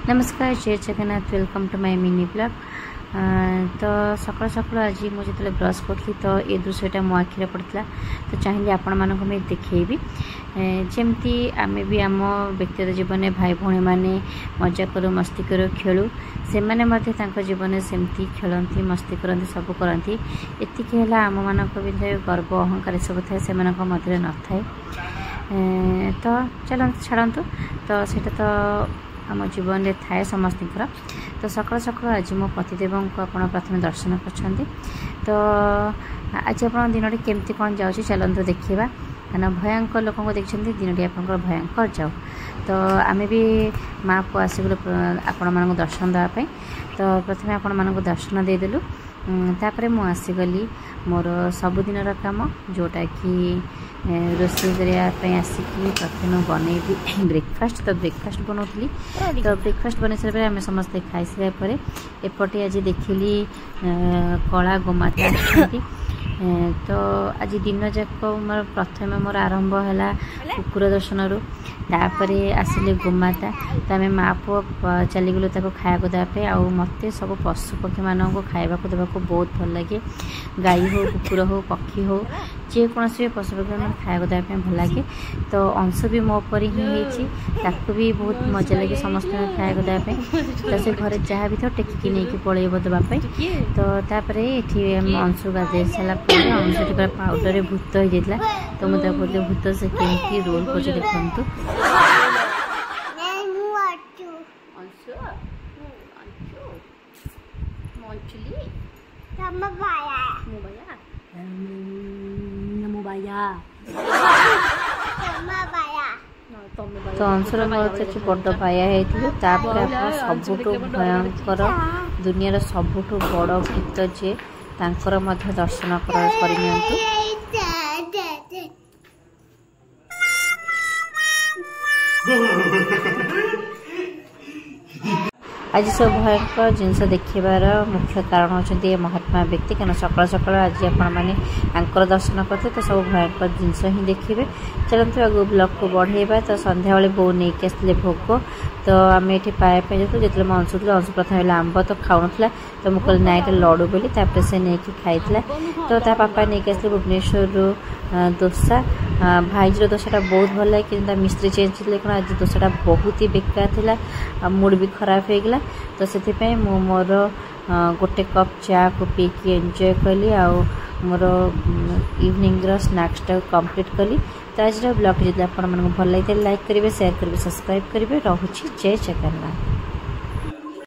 नमस्कार, जय Jagannath. Welcome to my mini blog. तो सकाल सकाल आज मुझे जो ब्रश करी तो ये दृश्यटा मो आखिरे पड़ता, तो चाहिए आपण मानक मैं देखी जमती आम भी आम व्यक्तिगत जीवन में भाई भाई मैंने मजा करूँ, मस्ती करूँ, खेलू से मैंने जीवन सेमती खेलती, मस्ती करती, सब करती। एतिक है आम मानक भी गर्व अहंकार सब थाए से मध्य न थाए। तो चलते छाड़तु तो सीटा तो आम जीवन में थाए समस्त। तो सकाल सकाल आज मो पतिदेव को आप प्रथम दर्शन कर। तो आज आप दिन केमती कौन जाऊँ चलते देखा, कहना भयंकर लोक देखते दिन टी आप भयंकर जाऊ। तो आम भी माँ पुआ आसिक आपण मानक दर्शन देवाई। तो प्रथम आपण मानक दर्शन देदेलु, तापर मु आसीगली मोर सबुदिन काम जोटा कि रोषे करने आसिकी प्रथम बनईबी ब्रेकफास्ट। तो ब्रेकफास्ट बनाऊली। तो ब्रेकफास्ट बन सारे आम समस्ते खाई सारापर एपटे आज देखिली कला गोमाता। तो आज दिन जाक मोर प्रथम मोर आरंभ है कुकुर दर्शन रु, तापर आसिले गोमाता। तो आम माँ पुओ चलीगलु खाया देवाई। आ मत सब पशु पक्षी मानक खावा देवाक बहुत भल लगे। गाई हो, कुकुर हो, पक्षी हो, जेकोसी पशु पक्षी मैं खाया देवाई भल लगे। तो अंश भी मो पर ही भी बहुत मजा लगे समस्त खाया देवाई। तो से घर जहाँ भी था टेकिकी नहीं पलैब देवाई। तो तापर ये अंश गाधे सारा अंश पाउडर भूत हो जाता। तो मुझे बोलते भूत से कमी रोल कर देखु। तो अंशर मोदी बड़ पाया होता। सबुठ भयंकर दुनियार सबुठ बड़ भूत जे तांकर मध्य दर्शन कर। आज सब भयंकर जिनस देखार मुख्य कारण होती महात्मा व्यक्ति। क्या सकाल सकाल आज आपंकर दर्शन करते तो सब भयंकर जिनस ही देखिए। चलते आगे ब्लॉग को बढ़ेबा। तो संध्या बेले बो नहीं आसते भोग। तो आम ये पाइबा जो जो मैं अंशुल अंश प्रथम आंब तो खाऊन, तो मुझे कहली ना ये लड़ू बोली। से नहीं खाई। तो पापा नहीं आसते भुवनेश्वर दोसा। भाईजर दोसाटा बहुत भल लगे, कि मिस्त्री चेंज थे कौन आज दोसाटा बहुत ही बेकार था, मूड भी खराब हो गला। तो से मोर गोटे कप चा को पीकी एंजॉय कली। आ मोर इवनिंग स्नैक्स कंप्लीट कली। तो आज ब्लॉग जब आप भल लगे लाइक करेंगे, शेयर करेंगे, सब्सक्राइब करेंगे। रोची जय जगन्नाथ।